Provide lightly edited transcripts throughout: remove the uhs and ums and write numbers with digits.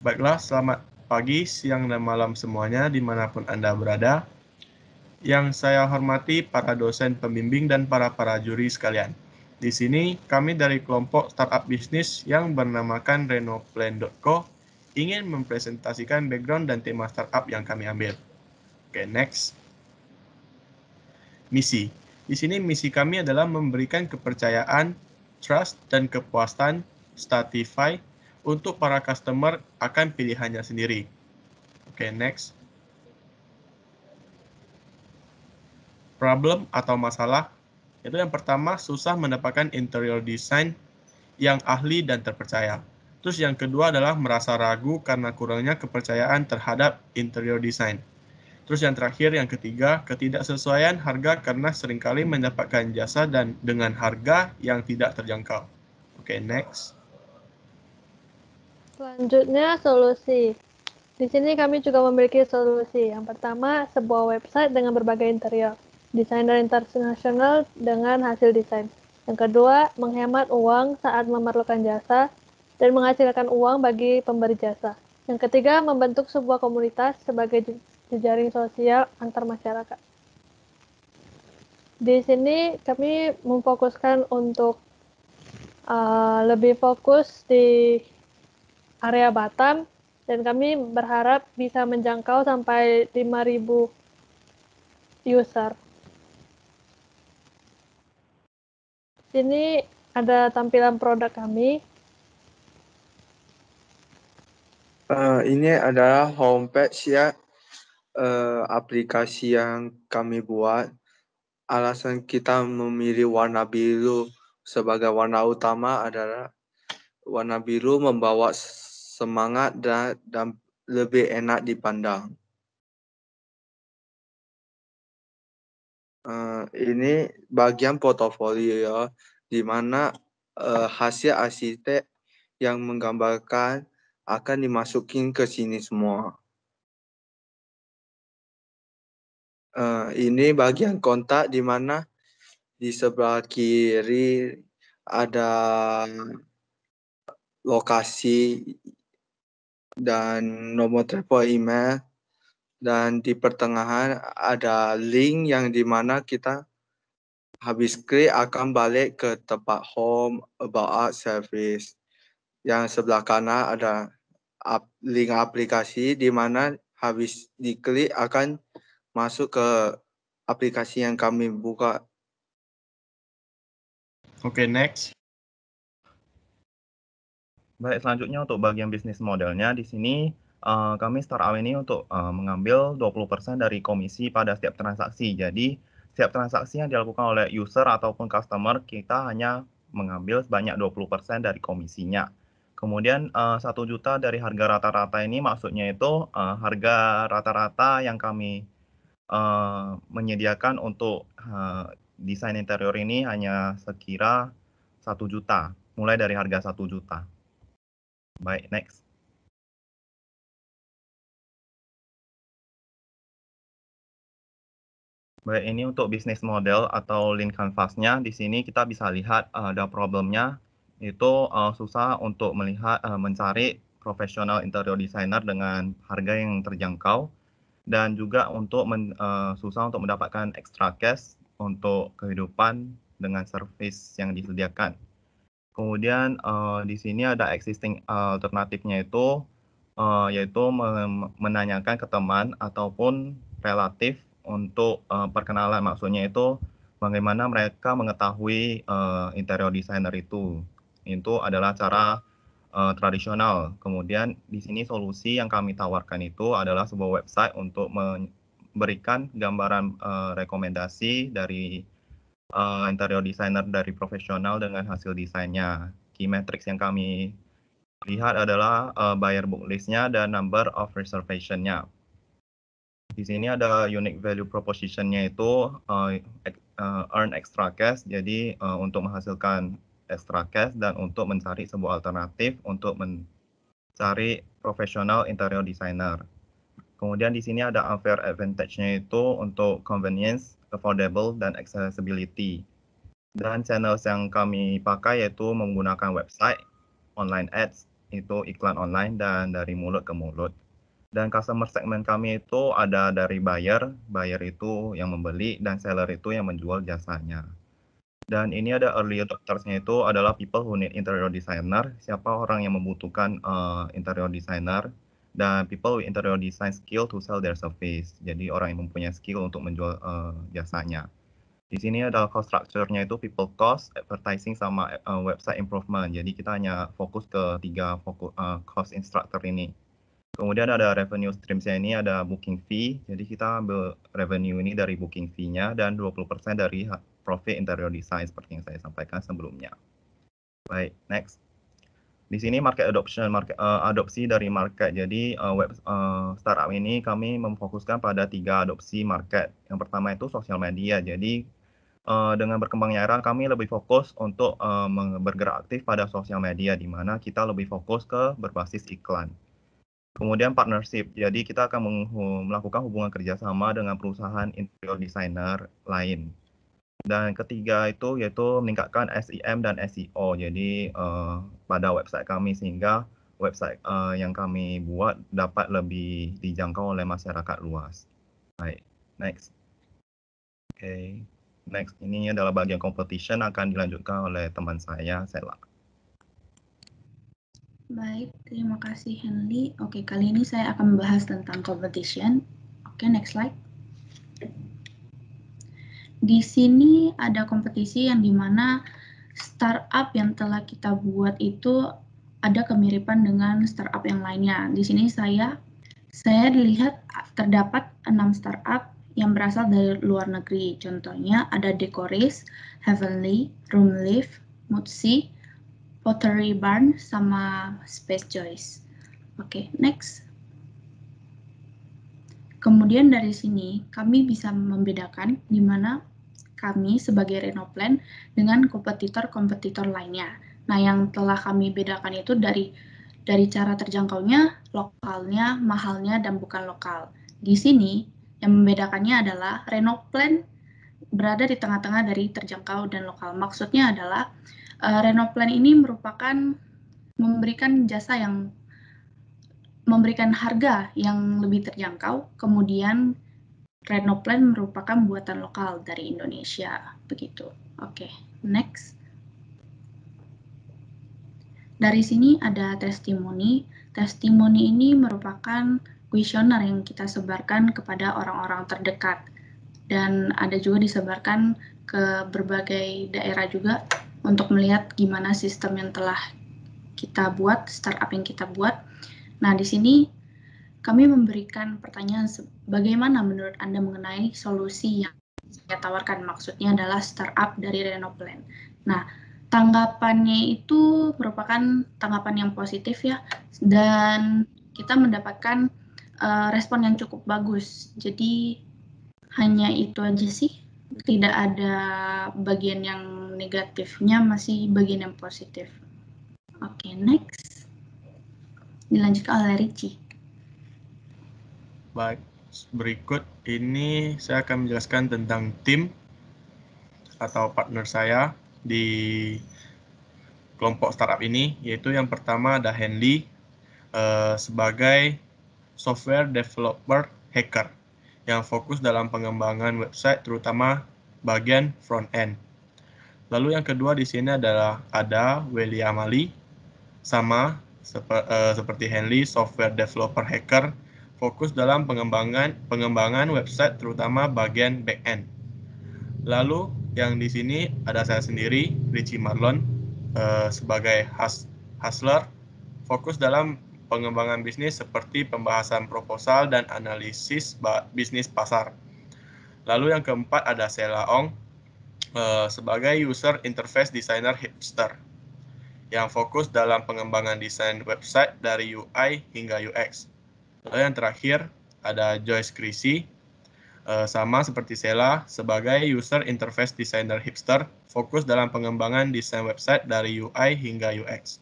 Baiklah, selamat pagi, siang, dan malam semuanya dimanapun Anda berada. Yang saya hormati para dosen pembimbing dan para juri sekalian. Di sini kami dari kelompok startup bisnis yang bernamakan Renoplan.co ingin mempresentasikan background dan tema startup yang kami ambil. Oke, next. Misi. Di sini misi kami adalah memberikan kepercayaan, trust, dan kepuasan Statify untuk para customer akan pilihannya sendiri. Oke, next. Problem atau masalah, itu yang pertama susah mendapatkan interior design yang ahli dan terpercaya. Terus yang kedua adalah merasa ragu karena kurangnya kepercayaan terhadap interior design. Terus yang terakhir, yang ketiga, ketidaksesuaian harga karena seringkali mendapatkan jasa dan dengan harga yang tidak terjangkau. Oke, next. Selanjutnya, solusi. Di sini kami juga memiliki solusi. Yang pertama, sebuah website dengan berbagai interior. Desainer internasional dengan hasil desain. Yang kedua, menghemat uang saat memerlukan jasa dan menghasilkan uang bagi pemberi jasa. Yang ketiga, membentuk sebuah komunitas sebagai jejaring sosial antar masyarakat. Di sini kami memfokuskan untuk lebih fokus di area Batam, dan kami berharap bisa menjangkau sampai 5.000 user. Sini ada tampilan produk kami. Ini adalah homepage ya, aplikasi yang kami buat. Alasan kita memilih warna biru sebagai warna utama adalah warna biru membawa semangat dan lebih enak dipandang. Ini bagian portofolio di mana hasil arsitek yang menggambarkan akan dimasukin ke sini semua. Ini bagian kontak di mana di sebelah kiri ada lokasi dan nomor telepon email, dan di pertengahan ada link yang di mana kita habis klik akan balik ke tempat home, about us, service. Yang sebelah kanan ada link aplikasi di mana habis diklik akan masuk ke aplikasi yang kami buka. Oke, next. Baik, selanjutnya untuk bagian bisnis modelnya di sini kami startup ini untuk mengambil 20% dari komisi pada setiap transaksi. Jadi setiap transaksi yang dilakukan oleh user ataupun customer kita hanya mengambil sebanyak 20% dari komisinya. Kemudian 1 juta dari harga rata-rata ini maksudnya itu harga rata-rata yang kami menyediakan untuk desain interior ini hanya sekira 1 juta, mulai dari harga 1 juta. Baik, next. Baik, ini untuk bisnis model atau lean canvas-nya. Di sini kita bisa lihat ada problemnya, itu susah untuk melihat mencari profesional interior designer dengan harga yang terjangkau, dan juga untuk susah untuk mendapatkan extra cash untuk kehidupan dengan service yang disediakan. Kemudian di sini ada existing alternatifnya itu yaitu menanyakan ke teman ataupun relatif untuk perkenalan. Maksudnya itu bagaimana mereka mengetahui interior designer itu. Itu adalah cara tradisional. Kemudian di sini solusi yang kami tawarkan itu adalah sebuah website untuk memberikan gambaran rekomendasi dari interior designer dari profesional dengan hasil desainnya. Key metrics yang kami lihat adalah buyer book list-nya dan number of reservation-nya. Di sini ada unique value proposition-nya itu earn extra cash, jadi untuk menghasilkan extra cash dan untuk mencari sebuah alternatif untuk mencari profesional interior designer. Kemudian di sini ada unfair advantage-nya itu untuk convenience, affordable, dan accessibility. Dan channels yang kami pakai yaitu menggunakan website, online ads, itu iklan online dan dari mulut ke mulut. Dan customer segment kami itu ada dari buyer itu yang membeli, dan seller itu yang menjual jasanya. Dan ini ada early adopters-nya itu adalah people who need interior designer, siapa orang yang membutuhkan interior designer, dan people with interior design skill to sell their service. Jadi orang yang mempunyai skill untuk menjual jasanya. Di sini ada cost structure-nya itu people cost, advertising, sama website improvement. Jadi kita hanya fokus ke 3 cost instructor ini. Kemudian ada revenue streams-nya ini ada booking fee. Jadi kita ambil revenue ini dari booking fee-nya dan 20% dari profit interior design seperti yang saya sampaikan sebelumnya. Baik, next. Di sini market adoption, adopsi dari market. Jadi startup ini kami memfokuskan pada 3 adopsi market. Yang pertama itu sosial media. Jadi dengan berkembangnya era, kami lebih fokus untuk bergerak aktif pada sosial media, di mana kita lebih fokus ke berbasis iklan. Kemudian partnership, jadi kita akan melakukan hubungan kerjasama dengan perusahaan interior designer lain. Dan ketiga itu yaitu meningkatkan SEM dan SEO, jadi pada website kami, sehingga website yang kami buat dapat lebih dijangkau oleh masyarakat luas. Baik, next. Oke, next, ini adalah bagian competition, akan dilanjutkan oleh teman saya, Sela. Baik, terima kasih Henry. Oke, kali ini saya akan membahas tentang competition. Oke, next slide. Di sini ada kompetisi yang dimana startup yang telah kita buat itu ada kemiripan dengan startup yang lainnya. Di sini saya dilihat terdapat 6 startup yang berasal dari luar negeri. Contohnya ada Decoris, Heavenly, Roomlift, Moodsi, Pottery Barn, sama Space Choice. Oke, next. Kemudian dari sini kami bisa membedakan di mana kami sebagai Renoplan dengan kompetitor-kompetitor lainnya. Nah, yang telah kami bedakan itu dari cara terjangkaunya, lokalnya, mahalnya, dan bukan lokal. Di sini yang membedakannya adalah Renoplan berada di tengah-tengah dari terjangkau dan lokal. Maksudnya adalah Renoplan ini merupakan memberikan harga yang lebih terjangkau, kemudian Renoplan merupakan buatan lokal dari Indonesia, begitu. Oke, next. Dari sini ada testimoni. Testimoni ini merupakan kuesioner yang kita sebarkan kepada orang-orang terdekat, dan ada juga disebarkan ke berbagai daerah juga untuk melihat gimana sistem yang telah kita buat, startup yang kita buat. Nah, di sini kami memberikan pertanyaan bagaimana menurut Anda mengenai solusi yang saya tawarkan, maksudnya adalah startup dari Renoplan. Nah, tanggapannya itu merupakan tanggapan yang positif ya, dan kita mendapatkan respon yang cukup bagus. Jadi hanya itu aja sih, tidak ada bagian yang negatifnya, masih bagian yang positif. Oke, next. Dilanjutkan oleh Richie. Baik, berikut ini saya akan menjelaskan tentang tim atau partner saya di kelompok startup ini, yaitu yang pertama ada Henry sebagai software developer hacker yang fokus dalam pengembangan website, terutama bagian front end. Lalu yang kedua di sini adalah ada William Ali, sama seperti Henry, software developer hacker, fokus dalam pengembangan website, terutama bagian back end. Lalu yang di sini ada saya sendiri, Richie Marlon, sebagai hustler, fokus dalam pengembangan bisnis seperti pembahasan proposal dan analisis bisnis pasar. Lalu yang keempat ada Sela Ong sebagai user interface designer hipster yang fokus dalam pengembangan desain website dari UI hingga UX. Lalu yang terakhir ada Joyce Krisi sama seperti Sela sebagai user interface designer hipster fokus dalam pengembangan desain website dari UI hingga UX.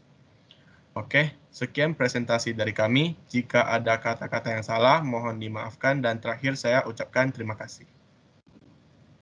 Oke, sekian presentasi dari kami. Jika ada kata-kata yang salah, mohon dimaafkan, dan terakhir saya ucapkan terima kasih.